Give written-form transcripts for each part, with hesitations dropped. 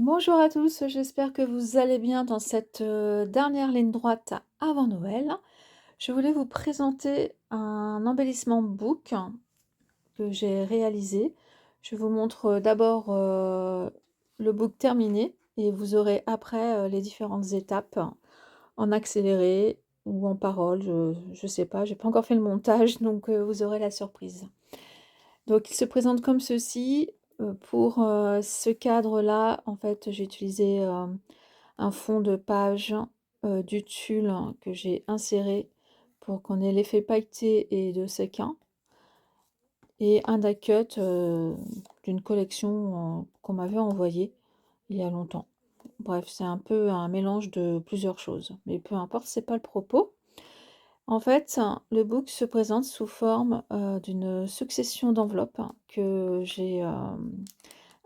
Bonjour à tous, j'espère que vous allez bien dans cette dernière ligne droite avant Noël. Je voulais vous présenter un embellissement book que j'ai réalisé. Je vous montre d'abord le book terminé et vous aurez après les différentes étapes en accéléré ou en parole, je sais pas, j'ai pas encore fait le montage donc vous aurez la surprise. Donc il se présente comme ceci. Pour ce cadre-là, en fait, j'ai utilisé un fond de page du tulle que j'ai inséré pour qu'on ait l'effet pailleté et de séquin, et un die cut d'une collection qu'on m'avait envoyée il y a longtemps. Bref, c'est un peu un mélange de plusieurs choses, mais peu importe, c'est pas le propos. En fait, le book se présente sous forme d'une succession d'enveloppes que j'ai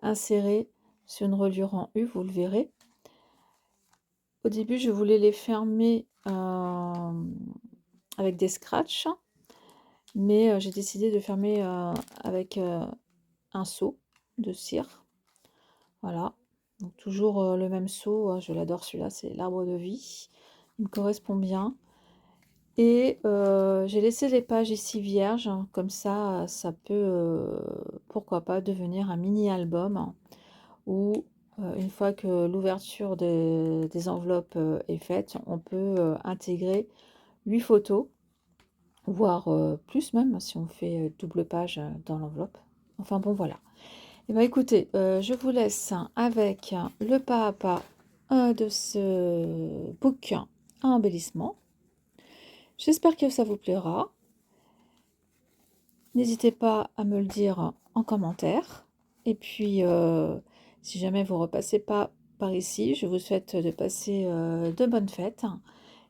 insérées sur une reliure en U, vous le verrez. Au début, je voulais les fermer avec des scratchs, mais j'ai décidé de fermer avec un seau de cire. Voilà, donc toujours le même seau, je l'adore celui-là, c'est l'arbre de vie, il me correspond bien. Et j'ai laissé les pages ici vierges, comme ça peut, pourquoi pas, devenir un mini album où, une fois que l'ouverture des enveloppes est faite, on peut intégrer 8 photos, voire plus même, si on fait double page dans l'enveloppe. Enfin bon, voilà. Et bien écoutez, je vous laisse avec le pas à pas de ce book à embellissement. J'espère que ça vous plaira. N'hésitez pas à me le dire en commentaire. Et puis, si jamais vous repassez pas par ici, je vous souhaite de passer de bonnes fêtes.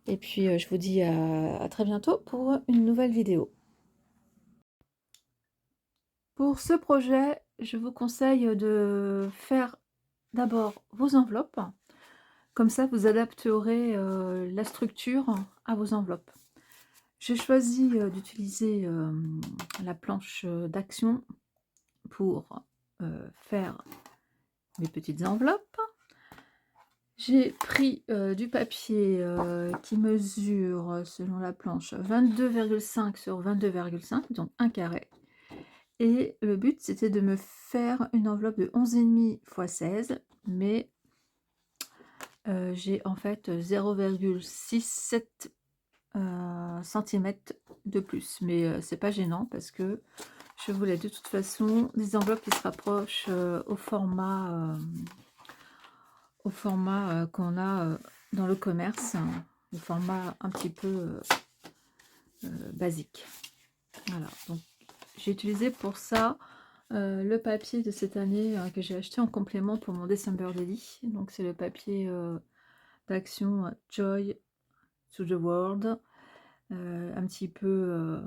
Et puis, je vous dis à très bientôt pour une nouvelle vidéo. Pour ce projet, je vous conseille de faire d'abord vos enveloppes. Comme ça, vous adapterez la structure à vos enveloppes. J'ai choisi d'utiliser la planche d'action pour faire mes petites enveloppes. J'ai pris du papier qui mesure, selon la planche, 22,5 sur 22,5, donc un carré. Et le but, c'était de me faire une enveloppe de 11,5 x 16, mais j'ai en fait 0,67 cm de plus. Mais c'est pas gênant parce que je voulais de toute façon des enveloppes qui se rapprochent au format qu'on a dans le commerce, le format un petit peu basique. Voilà, donc j'ai utilisé pour ça le papier de cette année que j'ai acheté en complément pour mon December Daily. Donc c'est le papier d'action Joy to the World, un petit peu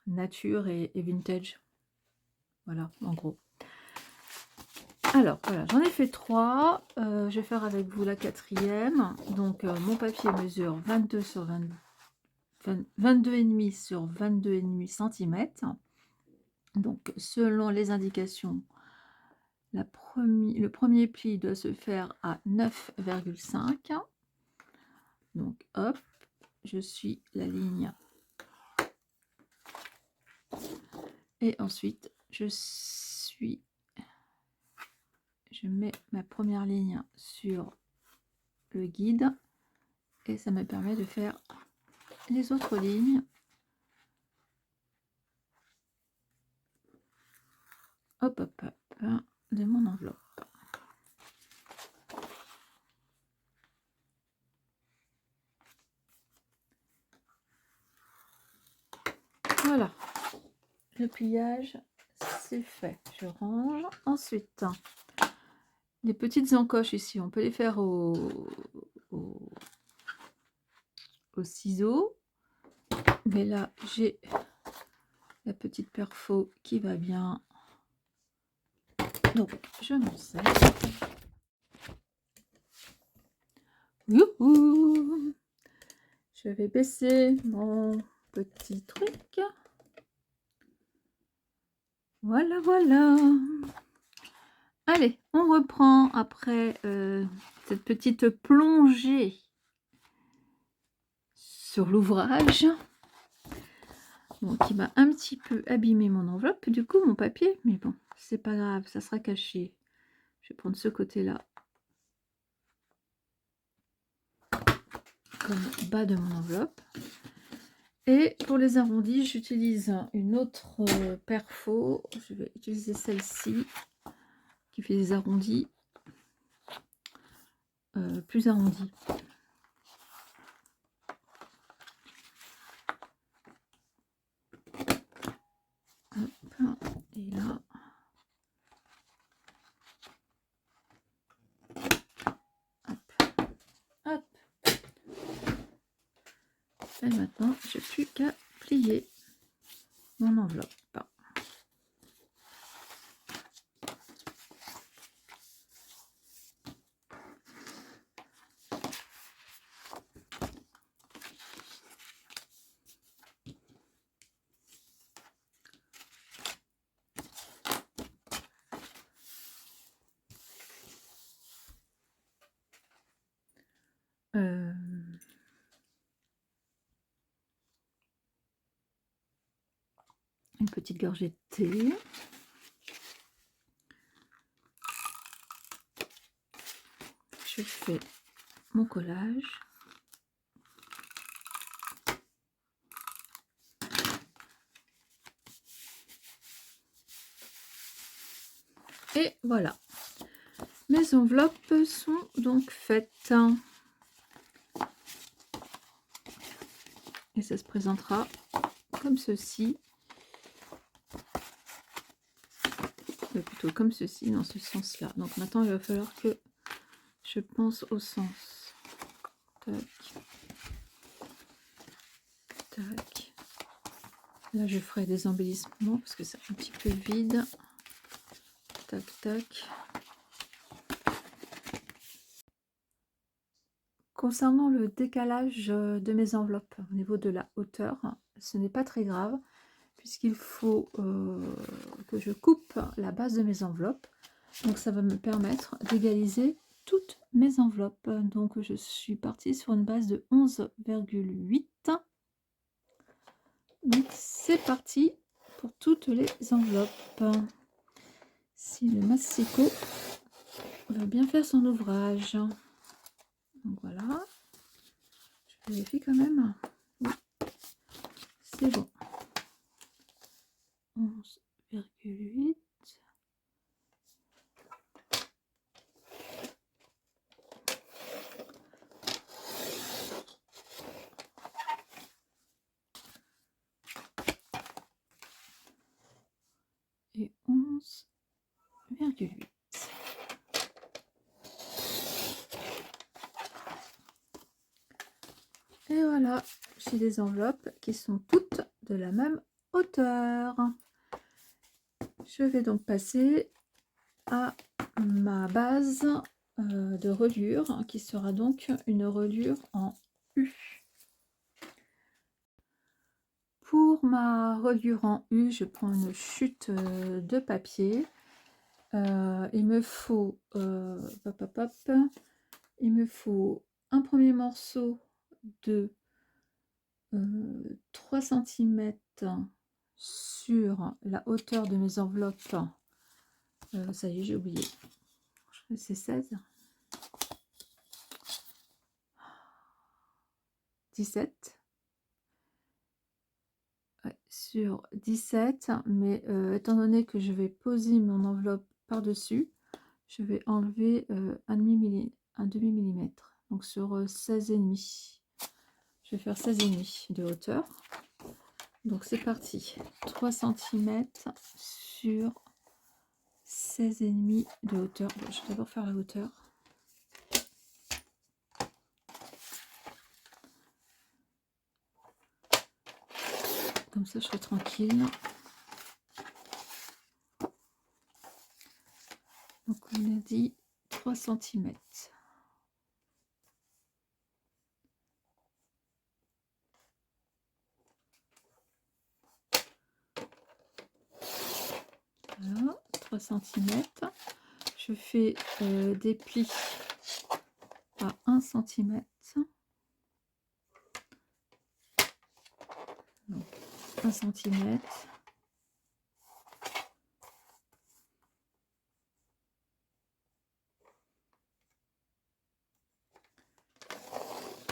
nature et vintage. Voilà, en gros. Alors, voilà, j'en ai fait 3. Je vais faire avec vous la 4e. Donc, mon papier mesure 22 sur 22,5 sur 22,5 cm. Donc, selon les indications, le premier pli doit se faire à 9,5. Donc, hop, je suis la ligne. Et ensuite, je mets ma première ligne sur le guide et ça me permet de faire les autres lignes. Hop, hop, hop, de mon enveloppe. Voilà, le pliage, c'est fait. Je range. Ensuite, les petites encoches ici, on peut les faire au ciseau. Mais là, j'ai la petite perfo qui va bien. Donc, je m'en sers. Youhou! Je vais baisser mon petit truc. Voilà, voilà. Allez, on reprend après cette petite plongée sur l'ouvrage. Bon, qui m'a un petit peu abîmé mon enveloppe, du coup, mon papier. Mais bon, c'est pas grave, ça sera caché. Je vais prendre ce côté-là comme bas de mon enveloppe. Et pour les arrondis, j'utilise une autre perfo. Je vais utiliser celle-ci qui fait des arrondis plus arrondis. Hop, et là. Hop, hop. Et maintenant, je n'ai plus qu'à plier mon enveloppe. Une petite gorgée de thé. Je fais mon collage. Et voilà. Mes enveloppes sont donc faites. Et ça se présentera comme ceci. Plutôt comme ceci, dans ce sens-là. Donc maintenant, il va falloir que je pense au sens. Tac. Tac. Là, je ferai des embellissements parce que c'est un petit peu vide. Tac, tac. Concernant le décalage de mes enveloppes au niveau de la hauteur, ce n'est pas très grave puisqu'il faut que je coupe la base de mes enveloppes. Donc ça va me permettre d'égaliser toutes mes enveloppes. Donc je suis partie sur une base de 11,8. Donc c'est parti pour toutes les enveloppes. Si le massico veut bien faire son ouvrage. Donc voilà. Je vérifie quand même. Oui, c'est bon. 11,8. Et 11,8. Et voilà, j'ai des enveloppes qui sont toutes de la même hauteur. Je vais donc passer à ma base de reliure, qui sera donc une reliure en U. Pour ma reliure en U, je prends une chute de papier. Il me faut il me faut un premier morceau de 3 cm sur la hauteur de mes enveloppes. Ça y est, j'ai oublié. Je crois que c'est 16. 17. Ouais, sur 17, mais étant donné que je vais poser mon enveloppe par-dessus, je vais enlever un demi millimètre. Donc sur 16,5. Je vais faire 16,5 de hauteur. Donc c'est parti. 3 cm sur 16,5 de hauteur. Bon, je vais d'abord faire la hauteur. Comme ça, je serai tranquille. Donc on a dit 3 cm. Voilà, 3 cm. je fais des plis à 1 cm. Donc 1 cm.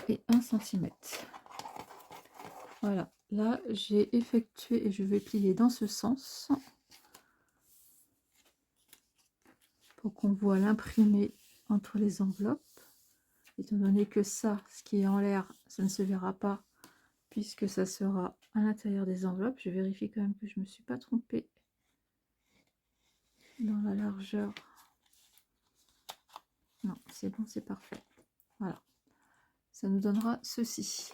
Et 1 cm. Voilà, là j'ai effectué et je vais plier dans ce sens pour qu'on voit l'imprimé entre les enveloppes. Étant donné que ça, ce qui est en l'air, ça ne se verra pas puisque ça sera à l'intérieur des enveloppes. Je vérifie quand même que je ne me suis pas trompée dans la largeur. Non, c'est bon, c'est parfait. Voilà, ça nous donnera ceci.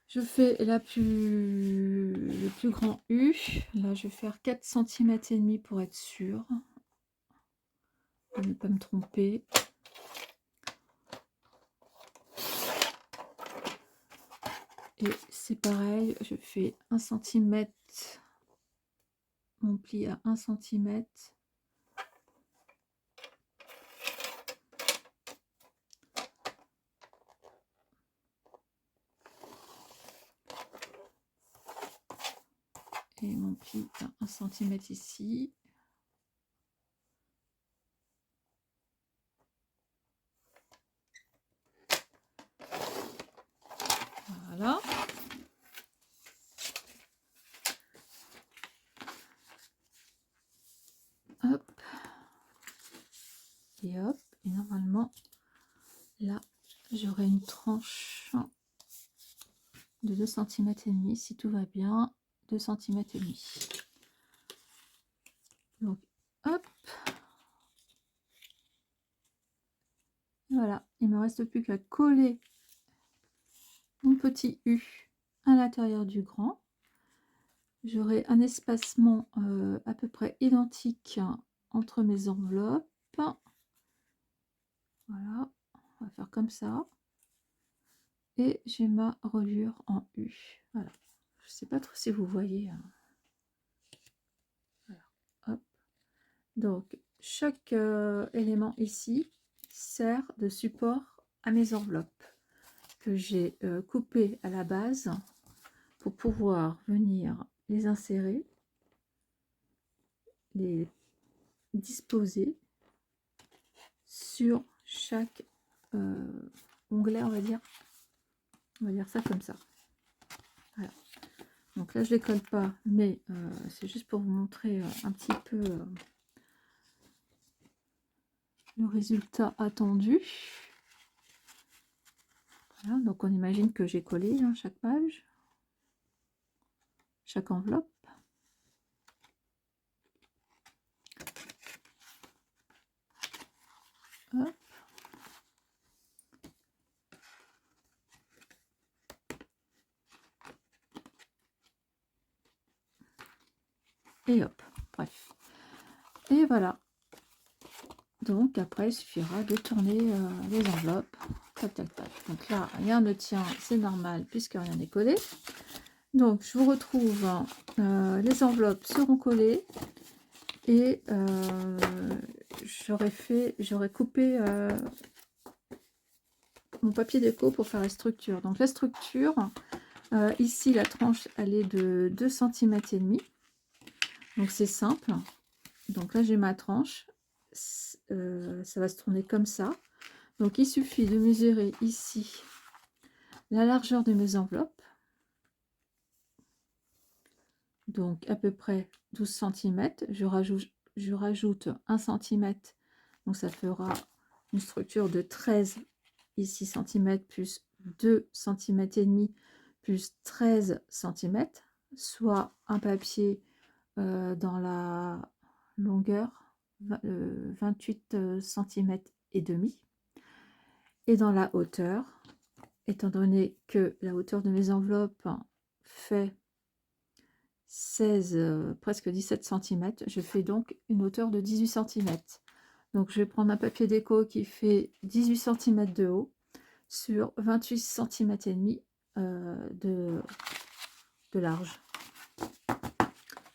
Je fais le plus grand U. Là, je vais faire 4 cm et demi pour être sûr de ne pas me tromper. Et c'est pareil, je fais 1 cm, mon pli à 1 cm. Et mon pli à 1 cm ici. Voilà. Hop. Et hop. Et normalement, là, j'aurai une tranche de 2 cm et demi si tout va bien. 2 cm et demi. Donc, hop. Voilà. Il ne me reste plus qu'à coller mon petit U à l'intérieur du grand. J'aurai un espacement à peu près identique entre mes enveloppes. Voilà, on va faire comme ça. Et j'ai ma reliure en U. Voilà, je ne sais pas trop si vous voyez. Voilà. Hop. Donc, chaque élément ici sert de support à mes enveloppes que j'ai coupées à la base pour pouvoir venir les insérer, les disposer sur chaque onglet, on va dire ça comme ça. Voilà. Donc là je les colle pas, mais c'est juste pour vous montrer un petit peu le résultat attendu. Voilà, donc on imagine que j'ai collé chaque page, chaque enveloppe. Hop. Et hop, bref. Et voilà. Donc après, il suffira de tourner les enveloppes. Tac, tac, tac. Donc là, rien ne tient, c'est normal puisque rien n'est collé. Donc je vous retrouve, les enveloppes seront collées et j'aurais coupé mon papier déco pour faire la structure. Donc la structure, ici la tranche elle est de 2 cm et demi. Donc c'est simple. Donc là j'ai ma tranche, ça va se tourner comme ça. Donc il suffit de mesurer ici la largeur de mes enveloppes. Donc à peu près 12 cm. Je rajoute 1 cm. Donc ça fera une structure de 13 ici cm plus 2 cm et demi plus 13 cm, soit un papier dans la longueur 28 cm et demi, et dans la hauteur, étant donné que la hauteur de mes enveloppes fait 16 presque 17 cm, je fais donc une hauteur de 18 cm. Donc je vais prendre un papier déco qui fait 18 cm de haut sur 28 cm et demi de large.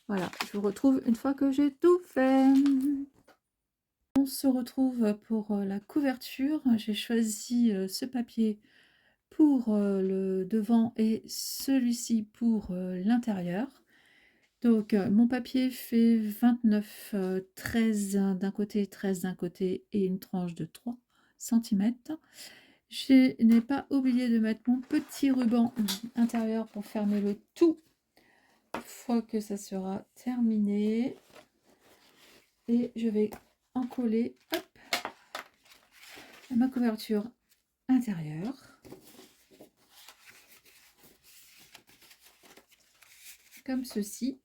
Voilà, je vous retrouve une fois que j'ai tout fait. on se retrouve pour la couverture. J'ai choisi ce papier pour le devant et celui-ci pour l'intérieur. Donc mon papier fait 29, 13 d'un côté, 13 d'un côté et une tranche de 3 centimètres. Je n'ai pas oublié de mettre mon petit ruban intérieur pour fermer le tout une fois que ça sera terminé. Et je vais en coller ma couverture intérieure. Comme ceci.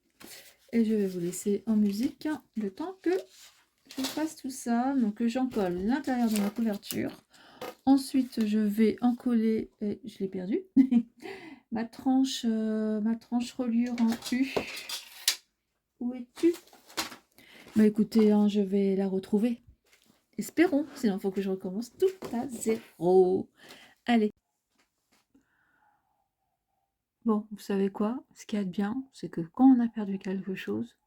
Et je vais vous laisser en musique le temps que je fasse tout ça. Donc j'en colle l'intérieur de ma couverture. Ensuite, je vais en coller, et je l'ai perdu, ma tranche reliure en U. Où es-tu? Bah écoutez, hein, je vais la retrouver. Espérons, sinon il faut que je recommence tout à zéro. Allez. Bon, vous savez quoi? Ce qu'il y a de bien, c'est que quand on a perdu quelque chose,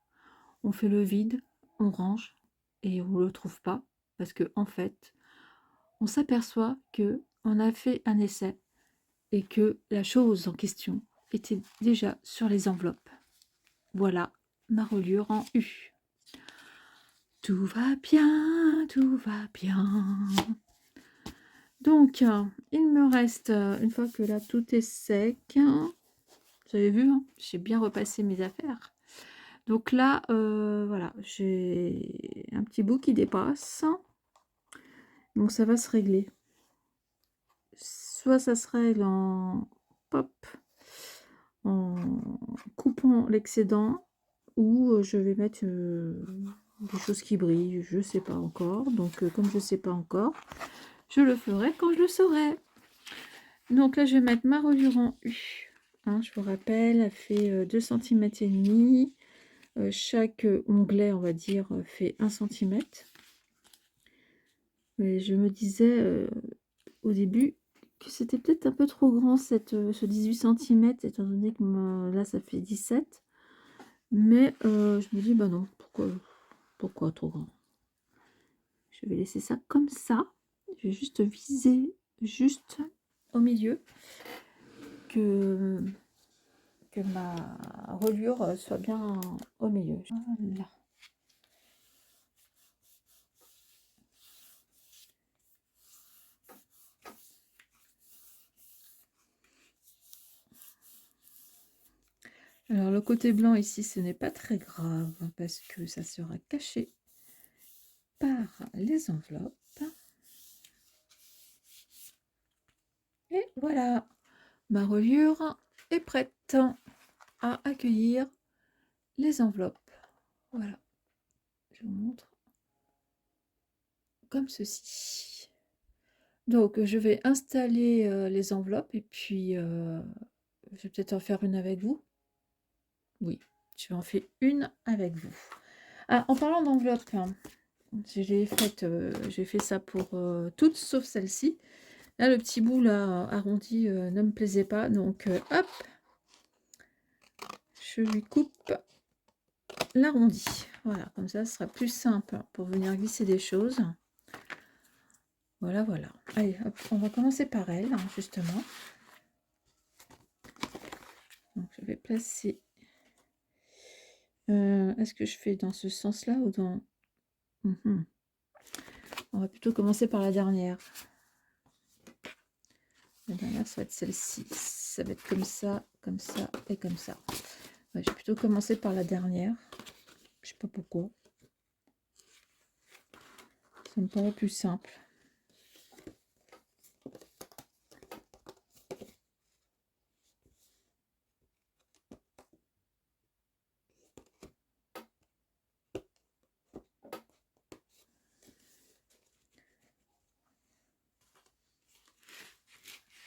on fait le vide, on range et on ne le trouve pas. Parce que en fait, on s'aperçoit que on a fait un essai et que la chose en question était déjà sur les enveloppes. Voilà ma reliure en U. Tout va bien, tout va bien. Donc, il me reste, une fois que là tout est sec, vous avez vu, hein, j'ai bien repassé mes affaires. Donc là, voilà, j'ai un petit bout qui dépasse. Donc ça va se régler. Soit ça se règle en pop, en coupant l'excédent, ou je vais mettre des choses qui brillent, je sais pas encore. Donc comme je sais pas encore, je le ferai quand je le saurai. Donc là je vais mettre ma reliure en U. Hein, je vous rappelle, elle fait 2 cm et demi. Chaque onglet, on va dire, fait 1 cm. Mais je me disais au début que c'était peut-être un peu trop grand ce 18 cm, étant donné que là ça fait 17. Mais je me dis, bah non, pourquoi trop grand? Je vais laisser ça comme ça. Je vais juste viser juste au milieu que ma reliure soit bien au milieu. Voilà. Alors le côté blanc ici, ce n'est pas très grave parce que ça sera caché par les enveloppes. Et voilà, ma reliure est prête à accueillir les enveloppes. Voilà, je vous montre comme ceci. Donc je vais installer les enveloppes et puis je vais peut-être en faire une avec vous. Oui, je vais en faire une avec vous. Ah, en parlant d'enveloppe, hein, j'ai fait ça pour toutes sauf celle-ci. Là, le petit bout là arrondi ne me plaisait pas, donc hop, je lui coupe l'arrondi. Voilà, comme ça, ce sera plus simple pour venir glisser des choses. Voilà, voilà. Allez, hop, on va commencer par elle, hein, justement. Donc, je vais placer... Est-ce que je fais dans ce sens-là ou dans... On va plutôt commencer par la dernière. La dernière, ça va être celle-ci. Ça va être comme ça et comme ça. Ouais, je vais plutôt commencer par la dernière. Je sais pas pourquoi. Ça me paraît plus simple.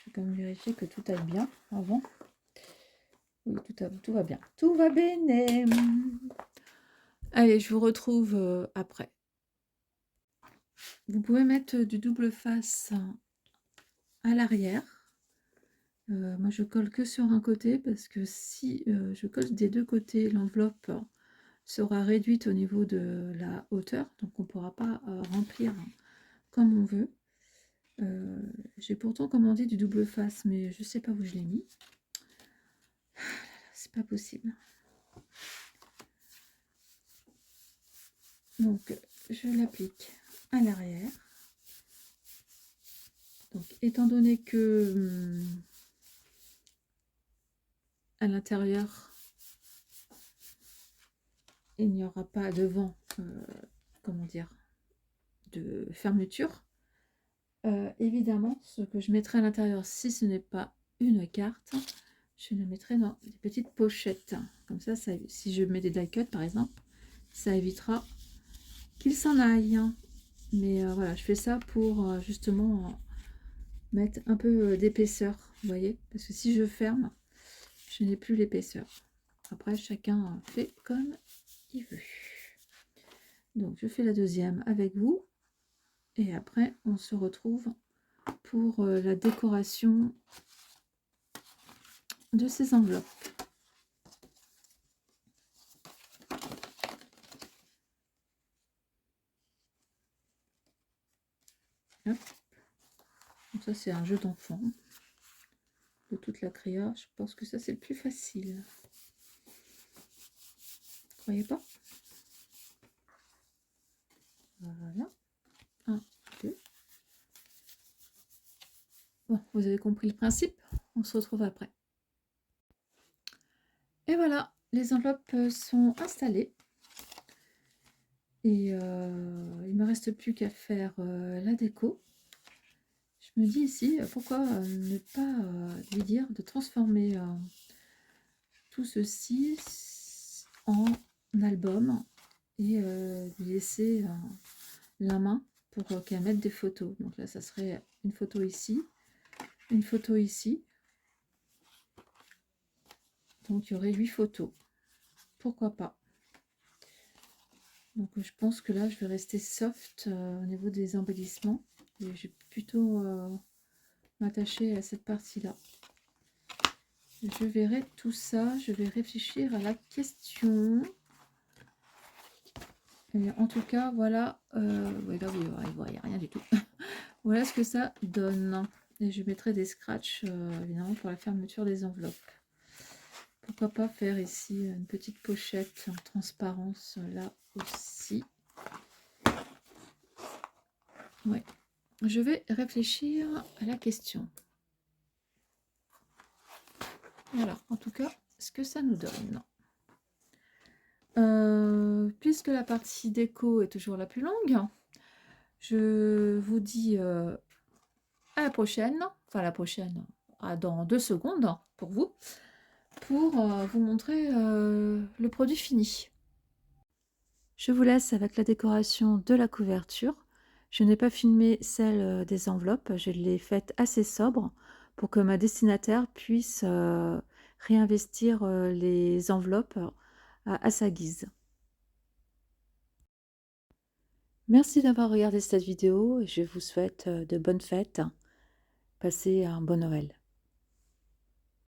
Je vais quand même vérifier que tout aille bien avant. Oui, tout va bien. Tout va bien. Allez, je vous retrouve après. Vous pouvez mettre du double face à l'arrière. Moi, je colle que sur un côté parce que si je colle des deux côtés, l'enveloppe sera réduite au niveau de la hauteur, donc on ne pourra pas remplir comme on veut. J'ai pourtant commandé du double face, mais je ne sais pas où je l'ai mis. C'est pas possible. Donc, je l'applique à l'arrière. Donc, étant donné que à l'intérieur, il n'y aura pas devant, comment dire, de fermeture, évidemment, ce que je mettrai à l'intérieur, si ce n'est pas une carte, je le mettrai dans des petites pochettes. Comme ça, si je mets des die cuts, par exemple, ça évitera qu'il s'en aille. Mais voilà, je fais ça pour justement mettre un peu d'épaisseur, vous voyez, parce que si je ferme, je n'ai plus l'épaisseur. Après, chacun fait comme il veut. Donc, je fais la deuxième avec vous. Et après, on se retrouve pour la décoration de ces enveloppes. Hop. Donc ça, c'est un jeu d'enfant. De toute la créa, je pense que ça, c'est le plus facile. Vous croyez pas? Voilà. 1, 2. Bon, vous avez compris le principe. On se retrouve après. Et voilà, les enveloppes sont installées. Et il ne me reste plus qu'à faire la déco. Je me dis ici, pourquoi ne pas lui dire de transformer tout ceci en album et lui laisser la main pour qu'elle mette des photos. Donc là, ça serait une photo ici, une photo ici. Donc il y aurait 8 photos. Pourquoi pas? Donc je pense que là, je vais rester soft au niveau des embellissements. Et je vais plutôt m'attacher à cette partie-là. Je verrai tout ça, je vais réfléchir à la question. Et en tout cas, voilà, ouais, là, il voit rien du tout. Voilà ce que ça donne. Et je mettrai des scratchs, évidemment, pour la fermeture des enveloppes. Pourquoi pas faire ici une petite pochette en transparence, là aussi. Ouais, je vais réfléchir à la question. Voilà, en tout cas, ce que ça nous donne. Puisque la partie déco est toujours la plus longue, je vous dis à la prochaine, enfin la prochaine, dans 2 secondes pour vous vous montrer le produit fini. Je vous laisse avec la décoration de la couverture. Je n'ai pas filmé celle des enveloppes, je l'ai faite assez sobre pour que ma destinataire puisse réinvestir les enveloppes à sa guise. Merci d'avoir regardé cette vidéo et je vous souhaite de bonnes fêtes. Passez un bon Noël.